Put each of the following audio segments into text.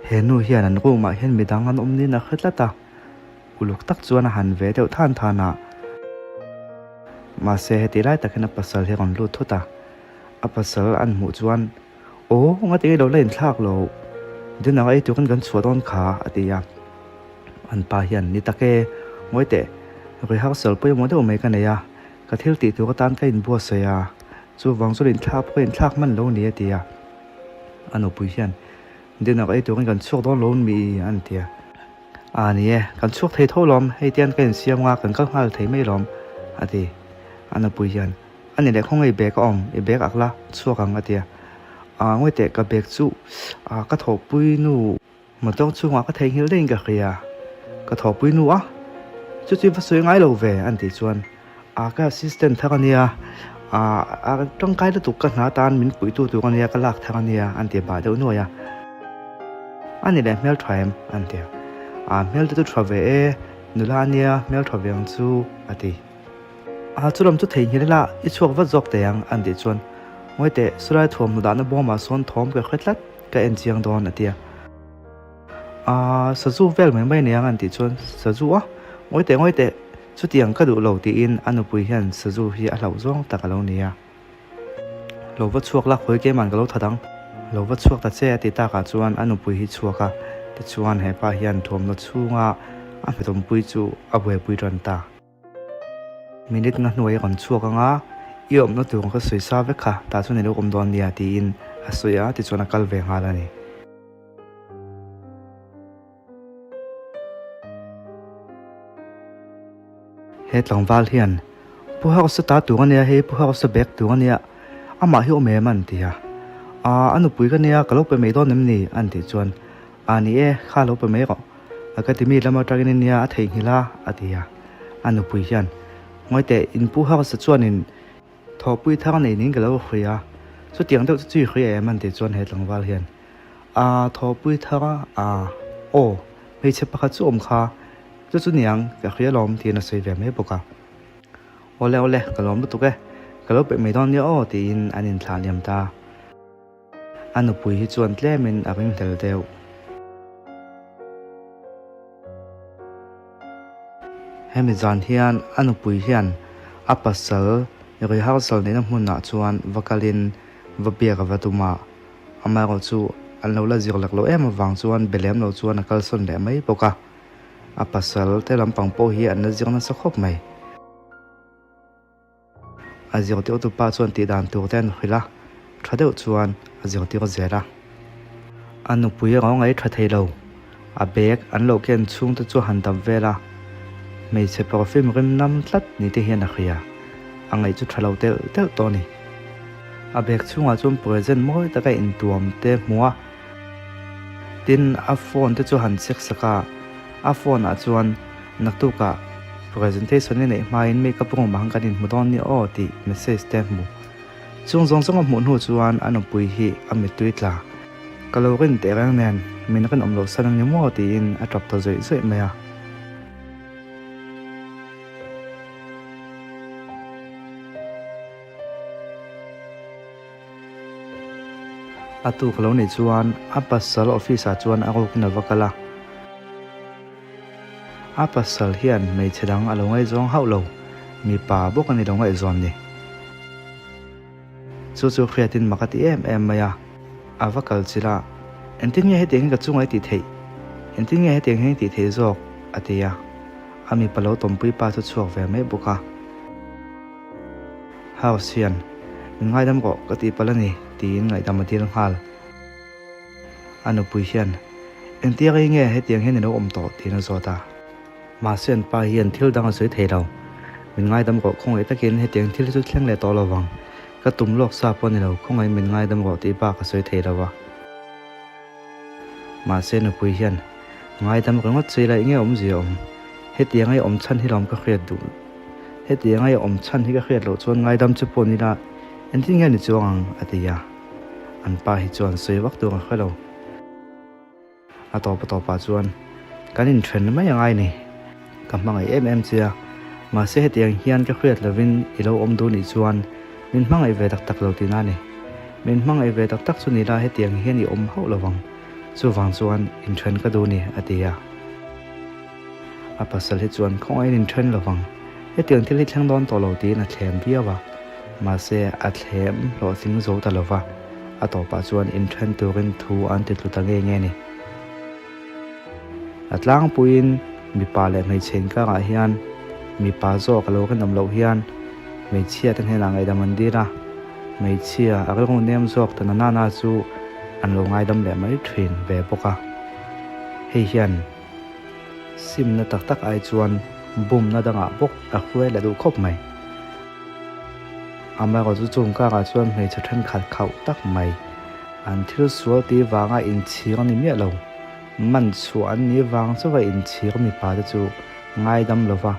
he nu hian an room ah hian midang an awm nin a khetlata uluk tak chuan a han ve deuh than thana ma se he tilai takin a pasal hi ron lut thuta a pasal an hmuh chuan o nga ti lo lein thlak lo din a ei tu kan chuadon kha atia an pa hian ni take ngoite ri hak sel poi mo deuh mai ka neya ka thil ti tu ka tan ka in bo se ya chu wang chu in thlak po in thlak man lo ni atia anu pui hian din a ei tu kan chuadon lo mi an tia ani kan chuak thei tholom hei tian kan siam nga kan kal hal thei mai lom ati ana pui hian ani le khong ei bek om e bek akla chuak ang atia ngoi te ka bek chu ka tho pui nu ma tong chu nga ka thei hil dein ka khia ka tho pui nu chu chi va soi ngai lo ve an ti chuan ka assistant thakania tong kai da tu ka na tan min pui tu kania ka lak thakania an ti ba deu no ya ani le mel thaim an ti mel tu thave e nulania mel thaveng chu ati churam chu thei hilala I chuak va jok te yang an ti chuan ngoi te surai thom nu da na boma son thom ka khetlat ka en chiang don atia sazu vel mai ne ang an ti chuan sazu ngoi te chu tiang ka du lo ti in anu pui hian sazu hi a hlau zong ta ka lo nia lo va chuak la khoi ke man ka lo thadang lo va chuak ta che ati ta ka chuan anu pui hi chuaka ti chuan he pa hian thom no chunga a phetom pui chu a bwe pui ran ta minute na hnuai kan chuaka nga iom no tu ka soi sa ve kha ta chu ne lo kom don nia ti in a soya ti chuan a kal ve nga la ni he tlangwal hian puha ko sa ta tu ania he puha ko sa bek tu ania ama hi o me man tia anu pui ka nia ka lo pe me don nem ni an ti chuan ani kha lo pe me ko akademi lama tagin nia a thei hila atia anu pui hian ngoi te in puha ko sa chuan in tho pui thang nei ning ka lo khria chu tiang deuh chu khria man ti chuan he tlangwal hian tho pui thanga o me che pakha chu om kha chu niang ka khria lom ti na sei ve me boka ole ka lom tu ke ka lo pe me don ni o ti in anin thla liam ta anu pui hi chuan tlemin a ring tel deu hemi zan hian anu pui hian a pasal ri hal sal ne na hmun na chuan vakalin vabia ka watuma ama ro chu an lo la zir lak lo em awang chuan belem lo chuan a kal son le mai boka a pasal te lampang po hi an na zir na sakhop mai a zir te tu pa chuan ti dan tur ten khila thadeu chuan a zir ti ko zera anu pui ro ngai tha thei lo a bek an lo ken chung tu chu han dam vela mei che perfume rim nam tlat ni te hian a khia angai chu thalo tel to ni a bek chunga chum present moi ta ka in tuam te muwa tin a phone te chu han sek saka a phone a chuan naktu ka presentation ni nei main makeup ro mang kan in mudon ni o ti message te mu chung zong mu nu chuan anu pui hi ami tuitla kalorin te rang nen min kan omlo sanang ni mo ti in a top to zoi maya atu khalo nei chuan a pasal office a chuan a ro kina vakala a pasal hian mei chedang alongai zong haulo mi pa bok ani longai zon ni chu khiatin makati em maya avakal chila entin nge heteng ka chungai ti thei entin nge heteng he ti thei zok atia ami palo tompui pa chu chuak ve me boka hausian ngai dam ko kati palani tin ngai dam atil hal anu pui hian entia nge heteng he no om to tin zota ma sen pa hian thil dang soi thei lo min ngai dam ko khongai takin heteng thil chu thleng le to lawang ka tum lok sa pon lo khongai min ngai dam ko ti pa ka soi thei lawa ma sen pui hian ngai dam ko ngot chei la nge om ji om hetiang ai om chan hi rom ka khriat du hetiang ai om chan hi ka khriat lo chuan ngai dam chu pon ni la enting nge ni chuang atia an pa hi chuan soi wak tu ka khalo to pa chuan kanin thren mai angai ni kamangai chia ma se hetiang hian ka khriat lovin ilo om du ni chuan min mangai ve tak lo ti na ni min mangai ve tak chu ni la hetiang hian I om ho lawang chu wang chuan in then ka du ni atia a pasal hi chuan khong in then lawang he tiang thil hi thlang don to lo ti na thlem biawa ma se a thlem lo sing zo ta lova a to pa chuan in then turin thu an ti tlu ta nge ni atlang puin mi pa le mai chen ka ga hian mi pa zo ka lo ka nam lo hian mai chia tan he la ngai da mandira mai chia a ro nem zok tan na na chu an lo ngai dam le mai thrin ve poka he hian sim na tak tak ai chuan bum na danga bok a khwe la du khop mai ama ko chu chung ka ga chuan mai cha than khat khau tak mai an thil sual ti wanga in chi ni me lo man chuan ni wang chu wa in chi mi pa chu ngai dam lova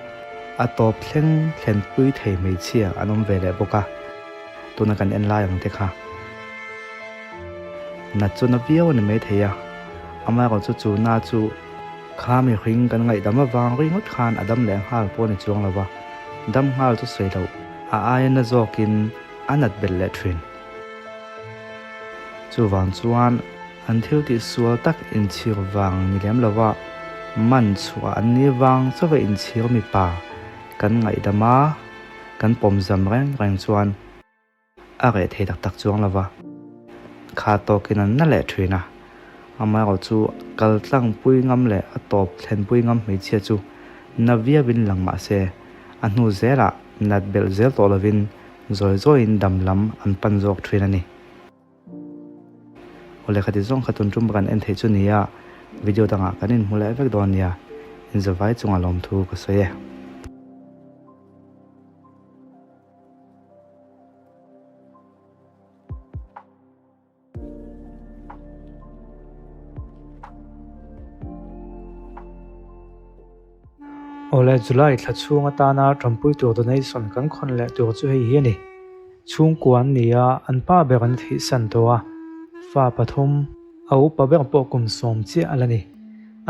a top thleng thlen pui thei mai chia anom ve le boka tuna kan en lai ang te kha na chu na viau ni me theya ama ko chu na chu kha mi hring kan ngai dam wang ri ngot khan adam le hal po ni chuang lova dam hal chu sei lo a ai na zokin anat bel le thrin chu wang chuan an thil ti sual tak in chir wang ni lem lova man chuan ni wang chu wa in chir mi pa kan ngai dama kan pom zam reng chuan a re thei tak tak chuang lova kha to kinan na le thina ama ko chu kal tlang pui ngam le a top thlen pui ngam mai chia chu na via bin lang ma se a hnu zela nat bel zel to lovin zoi in damlam an pan jok thina ni ole khati zong khatun tum kan en thei chu nia video tanga kanin hula vek don nia in zawai chunga lom thu ko soye ole July thla chunga ta na trampui tu donation kan khon le tu chu hei hi ni chung kwan nia an pa be kan thi san to a fa pathum au pa ber po kum som chi alani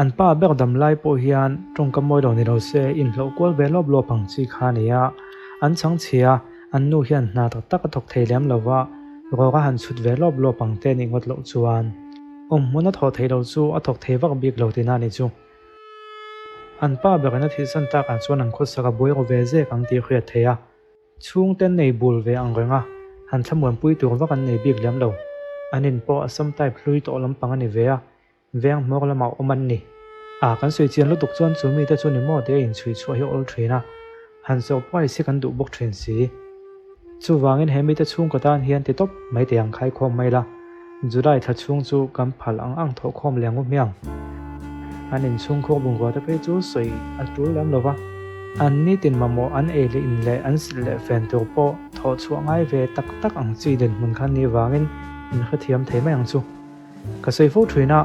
an pa ber dam lai po hian tong ka moi lo ni lo se in lo kol ve lob lo pang chi kha nia an chang chia an nu hian na tak tak thok thei lem lova ro ga han chut ve lob lo pang te ni ngot lo chuan mona tho thei lo chu a thok thei wak bik lo ti na ni chu an pa berana thi san tak an chuan an khot saka boi ro ve je kang ti khriat theya chung ten nei bul ve ang renga han thlamuan pui tur wak an nei bik lem lo anin po asam type hlui to lam pang ani ve a veng mok lama oman ni a kan soi chian lu tuk chuan chu mi te chu ni mo te in chui chu hi ol thina han so pai se kan du bok thren si chu wangin hemi te chung ko tan hian ti top mai te ang khai khom mai la July tha chung chu kam phal ang tho khom lengu miang anin chung khok bung ko ta pe chu soi atul lam lova an ni tin mamo an e le in le an sil le fen tur po tho chuangai ve tak tak ang chi den mun khan ni wangin in khathiam thei mai ang chu ka sei fo thina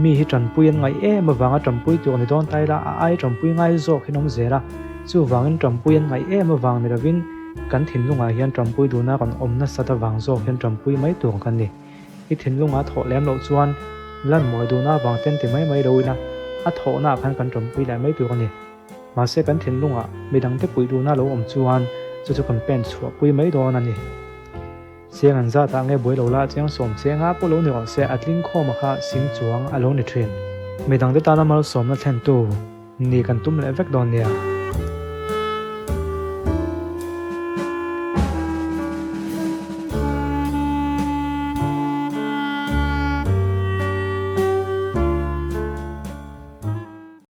mi hi tran puin ngai e ma wanga tran pui tu ni don tai la ai tran pui ngai zo khinom zera chu wangin tran puin ngai e ma wang ni rawin kan thin lunga hian tran pui du na kan omna sata wang zo hian tran pui mai tur kan ni hi thin lunga tho lem lo chuan lan moi du na wang ten ti mai roina a tho na khan kan tran pui lai mai tur kan ni ma se kan thin lunga midang te pui du na lo om chuan chu kan pen chua pui mai do na ni siang an za ta nge boi lo la chiang som chenga po lo ni ro se atling kho ma kha sim chuang alo ni thren midang te ta na mal som na thlen tu ni kan tum le vek don nia